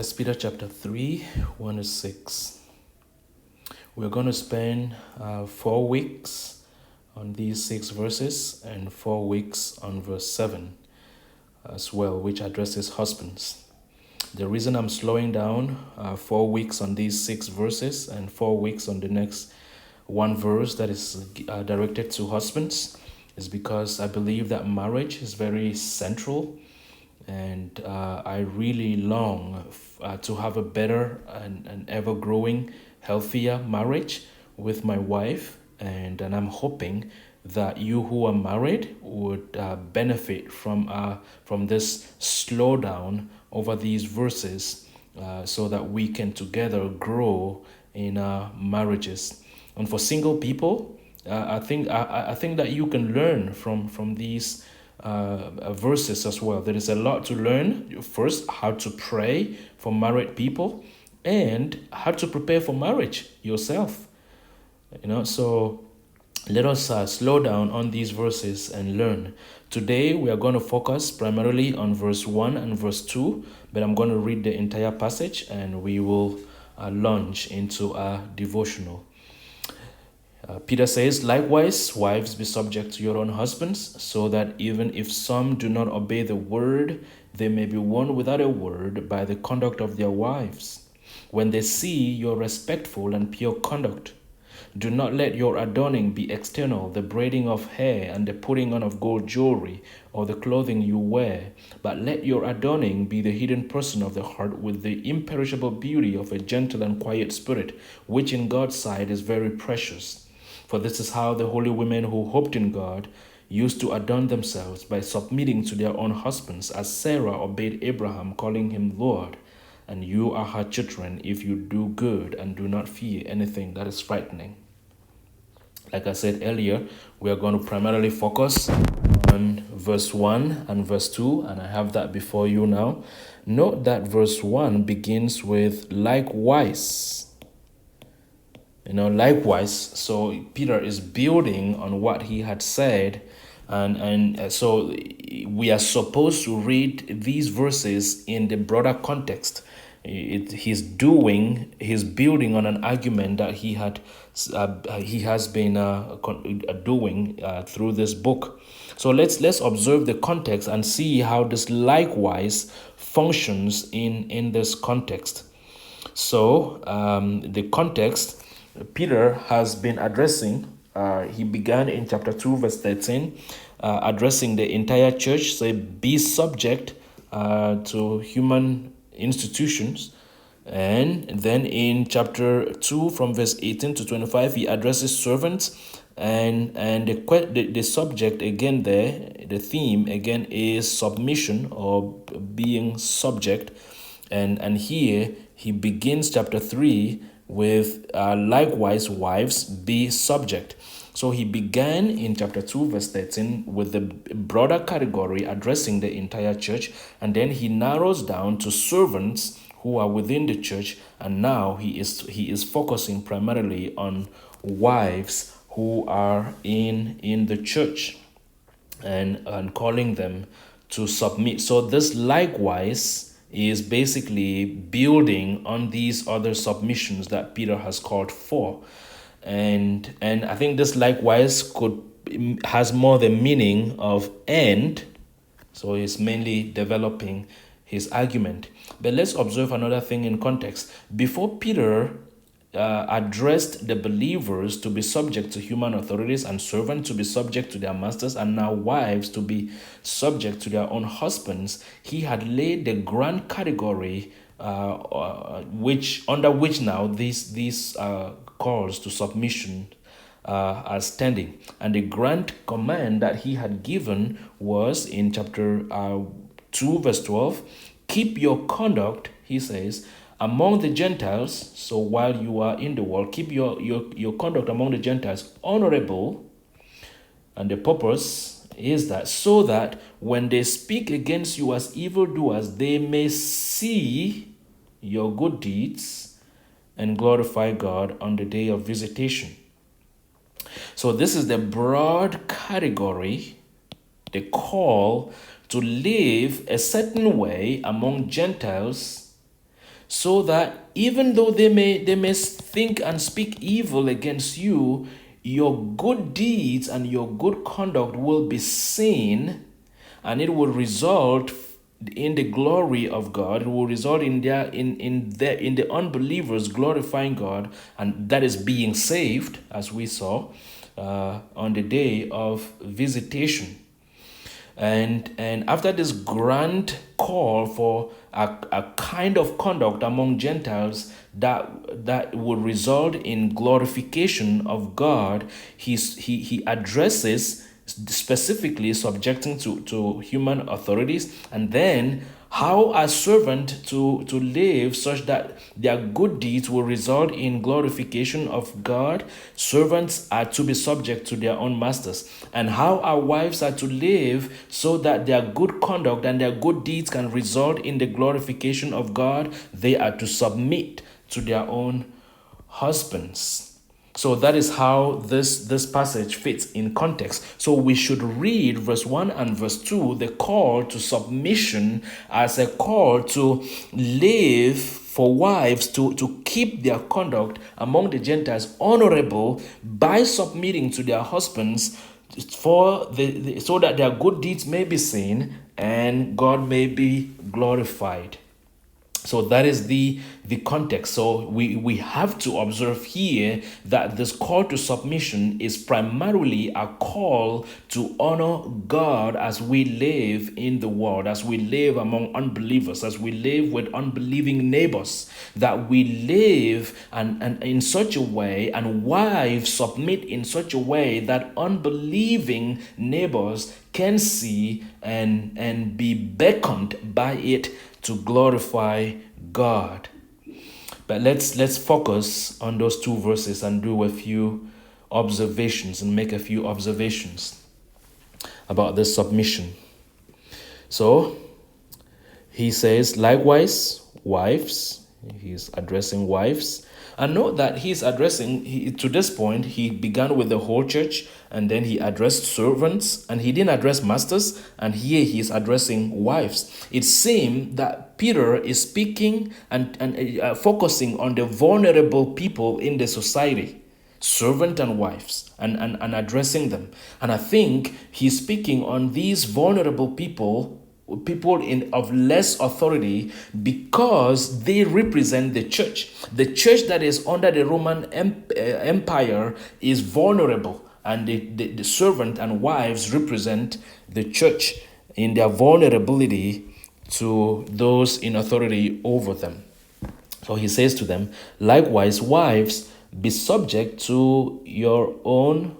First Peter chapter 3, 1 to 6. We're going to spend 4 weeks on these 6 verses and 4 weeks on verse 7 as well, which addresses husbands. The reason I'm slowing down 4 weeks on these 6 verses and 4 weeks on the next one verse that is directed to husbands is because I believe that marriage is very central, and I really long to have a better and ever growing, healthier marriage with my wife, and I'm hoping that you who are married would benefit from this slowdown over these verses, so that we can together grow in our marriages. And for single people, I think that you can learn from these verses as well. There is a lot to learn. First, how to pray for married people and how to prepare for marriage yourself. So let us slow down on these verses and learn. Today, we are going to focus primarily on verse 1 and verse 2, but I'm going to read the entire passage and we will launch into our devotional. Peter says, "Likewise, wives, be subject to your own husbands, so that even if some do not obey the word, they may be won without a word by the conduct of their wives, when they see your respectful and pure conduct. Do not let your adorning be external, the braiding of hair and the putting on of gold jewelry, or the clothing you wear, but let your adorning be the hidden person of the heart with the imperishable beauty of a gentle and quiet spirit, which in God's sight is very precious. For this is how the holy women who hoped in God used to adorn themselves, by submitting to their own husbands, as Sarah obeyed Abraham, calling him Lord. And you are her children if you do good and do not fear anything that is frightening." Like I said earlier, we are going to primarily focus on verse 1 and verse 2, and I have that before you now. Note that verse 1 begins with likewise. Likewise. So Peter is building on what he had said, and so we are supposed to read these verses in the broader context. He's building on an argument that he has been doing through this book. So let's observe the context and see how this likewise functions in this context. So the context Peter has been addressing, he began in chapter 2 verse 13, addressing the entire church, say, be subject to human institutions. And then in chapter 2 from verse 18 to 25, he addresses servants, and the subject again there, the theme again is submission or being subject. And here he begins chapter 3 with likewise, wives, be subject. So he began in chapter 2 verse 13 with the broader category addressing the entire church, and then he narrows down to servants who are within the church, and now he is focusing primarily on wives who are in the church, and calling them to submit. So this likewise is basically building on these other submissions that Peter has called for. And I think this likewise has more the meaning of and, so he's mainly developing his argument. But let's observe another thing in context. Before Peter addressed the believers to be subject to human authorities, and servants to be subject to their masters, and now wives to be subject to their own husbands, he had laid the grand category under which now these calls to submission are standing. And the grand command that he had given was in chapter 2 verse 12, keep your conduct, he says, among the Gentiles. So while you are in the world, keep your conduct among the Gentiles honorable. And the purpose is that so that when they speak against you as evildoers, they may see your good deeds and glorify God on the day of visitation. So this is the broad category, the call to live a certain way among Gentiles, so that even though they may think and speak evil against you, your good deeds and your good conduct will be seen, and it will result in the glory of God. It will result in the unbelievers glorifying God, and that is being saved, as we saw on the day of visitation. And after this grand call for a kind of conduct among Gentiles that would result in glorification of God, he addresses specifically subjecting to human authorities, and then how a servant to live such that their good deeds will result in glorification of God. Servants are to be subject to their own masters, and how our wives are to live so that their good conduct and their good deeds can result in the glorification of God. They are to submit to their own husbands. So that is how this passage fits in context. So we should read verse 1 and verse 2, the call to submission, as a call to live, for wives to keep their conduct among the Gentiles honorable by submitting to their husbands, so that their good deeds may be seen and God may be glorified. So that is the context. So we have to observe here that this call to submission is primarily a call to honor God as we live in the world, as we live among unbelievers, as we live with unbelieving neighbors, that we live and in such a way, and wives submit in such a way that unbelieving neighbors can see and be beckoned by it to glorify God. But let's focus on those two verses and do a few observations and make a few observations about this submission. So he says, likewise, wives. He's addressing wives. And note that he's addressing, to this point, he began with the whole church, and then he addressed servants, and he didn't address masters, and here he's addressing wives. It seems that Peter is speaking and focusing on the vulnerable people in the society, servant and wives, and addressing them. And I think he's speaking on these vulnerable people of less authority, because they represent the church. The church that is under the Roman Empire is vulnerable, and the servant and wives represent the church in their vulnerability to those in authority over them. So he says to them, likewise, wives, be subject to your own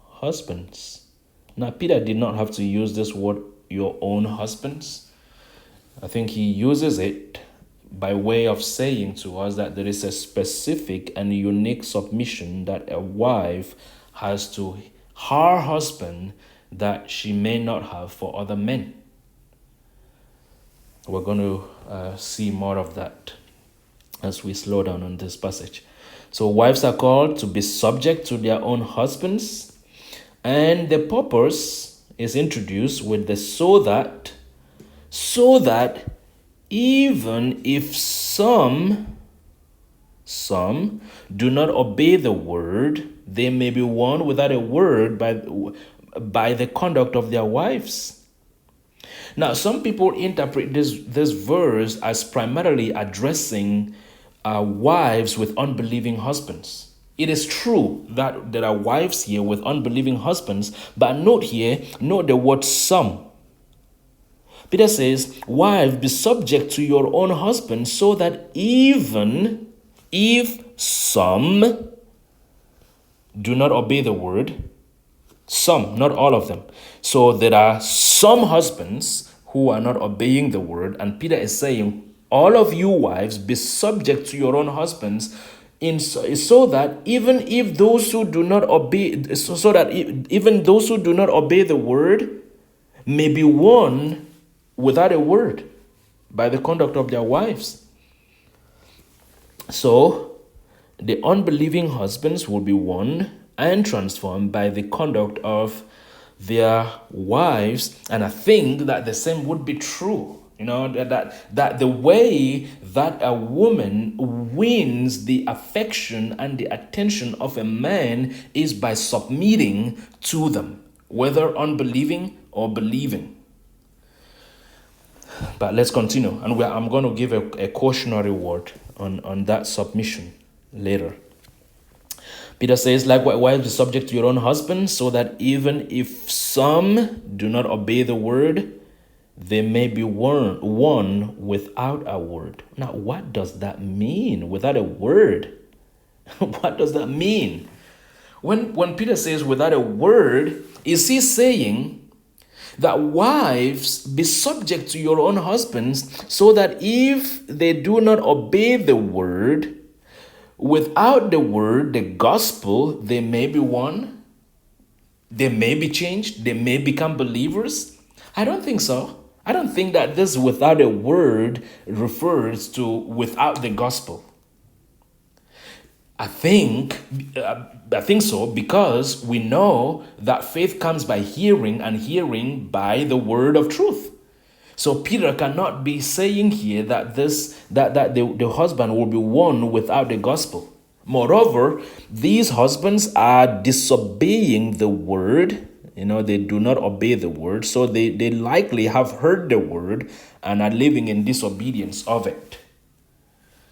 husbands. Now, Peter did not have to use this word, your own husbands. I think he uses it by way of saying to us that there is a specific and unique submission that a wife has to her husband that she may not have for other men. We're going to see more of that as we slow down on this passage. So wives are called to be subject to their own husbands, and the purpose is introduced with the so that even if some do not obey the word, they may be won without a word by the conduct of their wives. Now, some people interpret this verse as primarily addressing wives with unbelieving husbands. It is true that there are wives here with unbelieving husbands, but note the word some. Peter says, wives, be subject to your own husbands, so that even if some do not obey the word, some, not all of them. So there are some husbands who are not obeying the word, and Peter is saying, all of you wives, be subject to your own husbands, so that even if those who do not obey, even those who do not obey the word may be won without a word by the conduct of their wives. So the unbelieving husbands will be won and transformed by the conduct of their wives, and I think that the same would be true That the way that a woman wins the affection and the attention of a man is by submitting to them, whether unbelieving or believing. But let's continue, and I'm going to give a cautionary word on that submission later. Peter says, likewise, wives, be subject to your own husbands, so that even if some do not obey the word, they may be won without a word. Now, what does that mean? Without a word? What does that mean? When Peter says without a word, is he saying that wives be subject to your own husbands, so that if they do not obey the word, without the word, the gospel, they may be won, they may be changed, they may become believers? I don't think so. I don't think that this without a word refers to without the gospel. I think so, because we know that faith comes by hearing, and hearing by the word of truth. So Peter cannot be saying here that the husband will be won without the gospel. Moreover, these husbands are disobeying the word. They do not obey the word, so they likely have heard the word and are living in disobedience of it.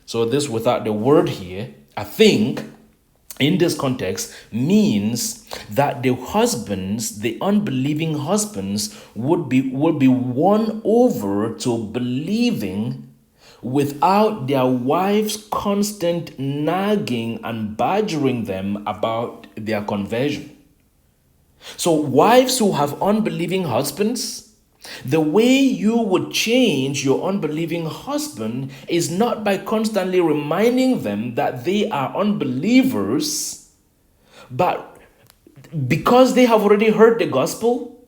So this without the word here, I think, in this context, means that the husbands, the unbelieving husbands, will be won over to believing without their wives' constant nagging and badgering them about their conversion. So wives who have unbelieving husbands, the way you would change your unbelieving husband is not by constantly reminding them that they are unbelievers, but because they have already heard the gospel,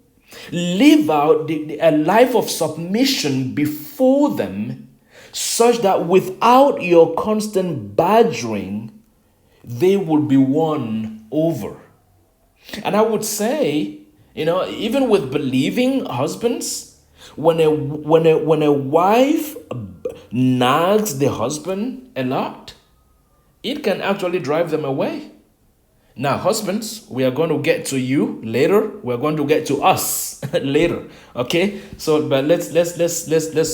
live out a life of submission before them, such that without your constant badgering, they will be won over. And I would say, even with believing husbands, when a wife nags the husband a lot, it can actually drive them away. Now, husbands, we are going to get to you later. We're going to get to us later. Okay. So, but let's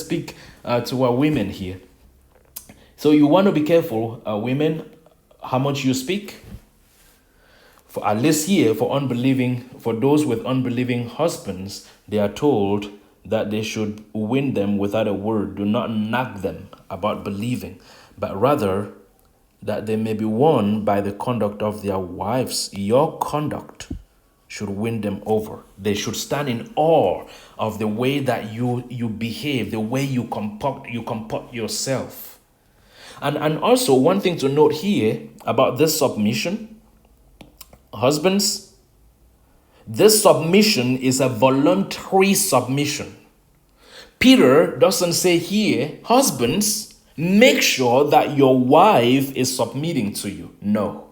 speak to our women here. So you want to be careful, women, how much you speak. For at least here, for those with unbelieving husbands, they are told that they should win them without a word. Do not nag them about believing, but rather that they may be won by the conduct of their wives. Your conduct should win them over. They should stand in awe of the way that you behave, the way you comport yourself. And also, one thing to note here about this submission, husbands, this submission is a voluntary submission. Peter doesn't say here, husbands, make sure that your wife is submitting to you. No.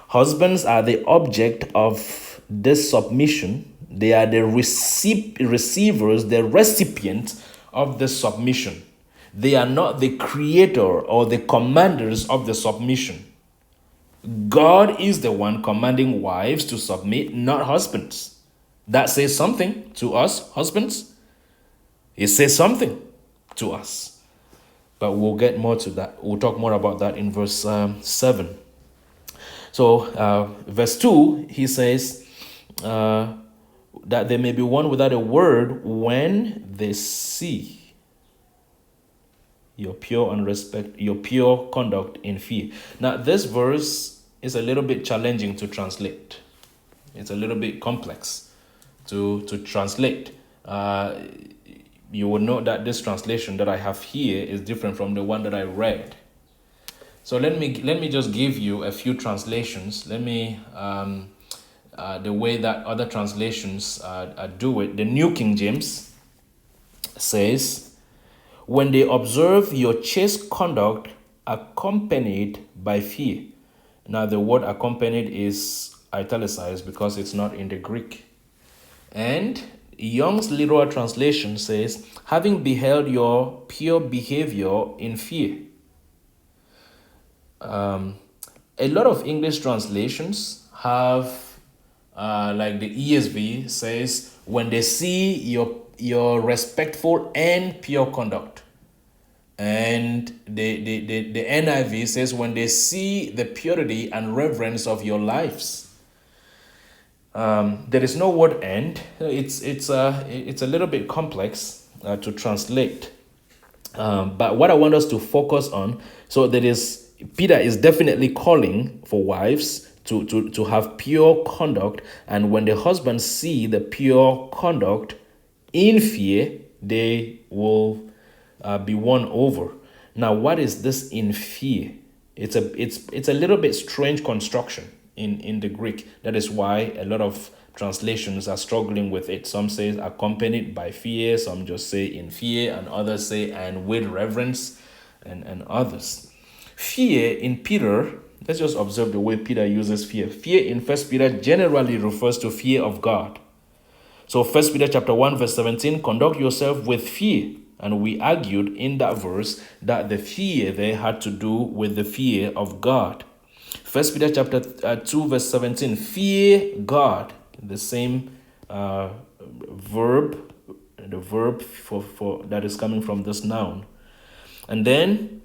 Husbands are the object of this submission. They are the receivers, the recipient of the submission. They are not the creator or the commanders of the submission. God is the one commanding wives to submit, not husbands. That says something to us, husbands. It says something to us. But we'll get more to that. We'll talk more about that in verse 7. So verse 2, he says that they may be won without a word when they see your pure conduct in fear. Now, this verse is a little bit challenging to translate. It's a little bit complex to translate. You will note that this translation that I have here is different from the one that I read. So let me just give you a few translations. The way that other translations do it. The New King James says, when they observe your chaste conduct accompanied by fear. Now, the word accompanied is italicized because it's not in the Greek. And Young's literal translation says, having beheld your pure behavior in fear. A lot of English translations have, like the ESV says, when they see your respectful and pure conduct. And the NIV says, when they see the purity and reverence of your lives. There is no word "and." It's a little bit complex to translate. But what I want us to focus on, so that is, Peter is definitely calling for wives to have pure conduct, and when the husbands see the pure conduct in fear, they will be won over. Now, what is this in fear? It's a little bit strange construction in the Greek. That is why a lot of translations are struggling with it. Some say accompanied by fear, some just say in fear, and others say and with reverence, and others. Fear in Peter, let's just observe the way Peter uses fear. Fear in 1 Peter generally refers to fear of God. So 1 Peter chapter 1 verse 17, conduct yourself with fear. And we argued in that verse that the fear there had to do with the fear of God. 1 Peter chapter 2 verse 17, fear God. The same verb, the verb for that is coming from this noun. And then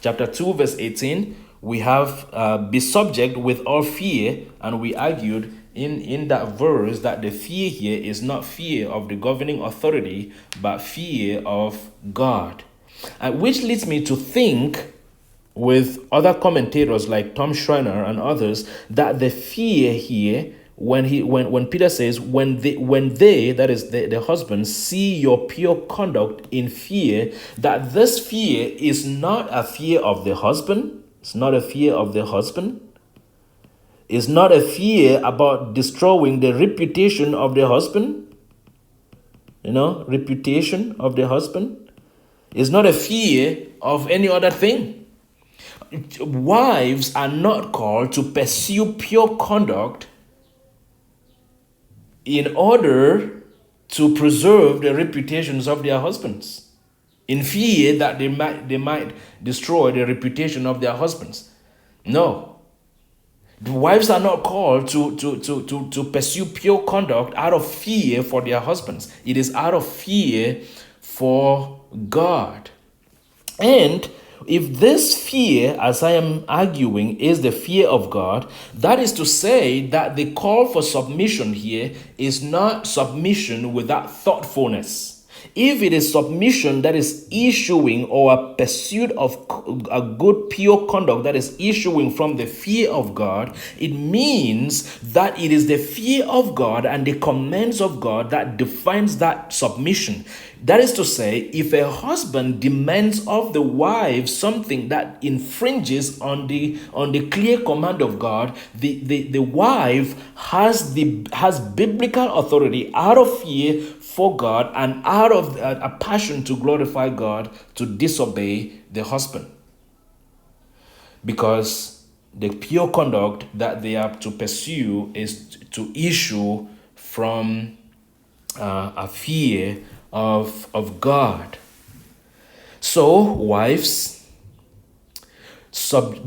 chapter 2 verse 18, we have be subject with all fear, and we argued in that verse that the fear here is not fear of the governing authority, but fear of God. Which leads me to think, with other commentators like Tom Schreiner and others, that the fear here, when Peter says, when they that is the husbands, see your pure conduct in fear, that this fear is not a fear of the husband. It's not a fear of the husband. It's not a fear about destroying the reputation of the husband. Reputation of the husband. It's not a fear of any other thing. Wives are not called to pursue pure conduct in order to preserve the reputations of their husbands, in fear that they might destroy the reputation of their husbands. No. The wives are not called to pursue pure conduct out of fear for their husbands. It is out of fear for God. And if this fear, as I am arguing, is the fear of God, that is to say that the call for submission here is not submission without thoughtfulness. If it is submission that is issuing, or a pursuit of a good pure conduct that is issuing from the fear of God, it means that it is the fear of God and the commands of God that defines that submission. That is to say, if a husband demands of the wife something that infringes on the clear command of God, the wife has biblical authority out of fear for God and out of a passion to glorify God to disobey the husband. Because the pure conduct that they are to pursue is to issue from a fear of God. So, wives,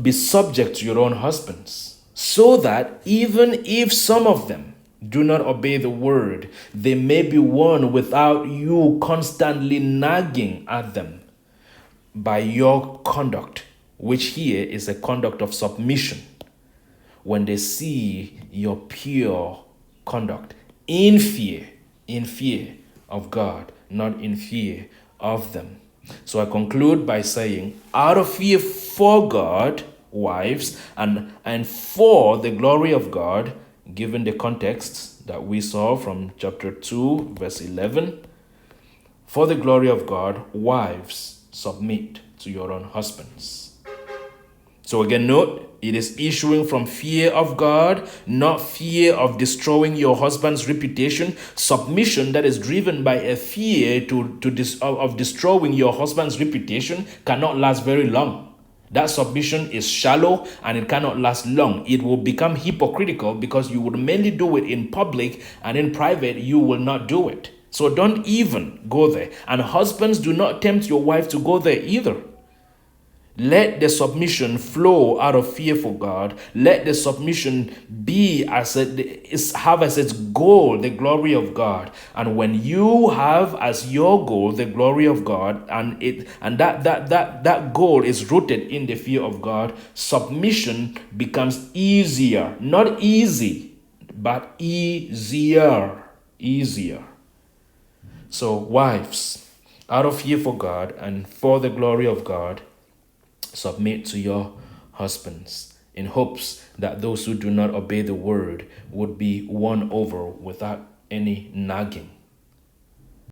be subject to your own husbands, so that even if some of them do not obey the word, they may be won without you constantly nagging at them by your conduct, which here is a conduct of submission. When they see your pure conduct in fear of God, not in fear of them. So I conclude by saying, out of fear for God, wives, and for the glory of God, given the context that we saw from chapter 2, verse 11, for the glory of God, wives, submit to your own husbands. So again, note, it is issuing from fear of God, not fear of destroying your husband's reputation. Submission that is driven by a fear of destroying your husband's reputation cannot last very long. That submission is shallow and it cannot last long. It will become hypocritical because you would mainly do it in public, and in private you will not do it. So don't even go there. And husbands, do not tempt your wife to go there either. Let the submission flow out of fear for God. Let the submission be have as its goal the glory of God. And when you have as your goal the glory of God, and that goal is rooted in the fear of God, submission becomes easier. Not easy, but easier. Easier. So wives, out of fear for God and for the glory of God, submit to your husbands, in hopes that those who do not obey the word would be won over without any nagging.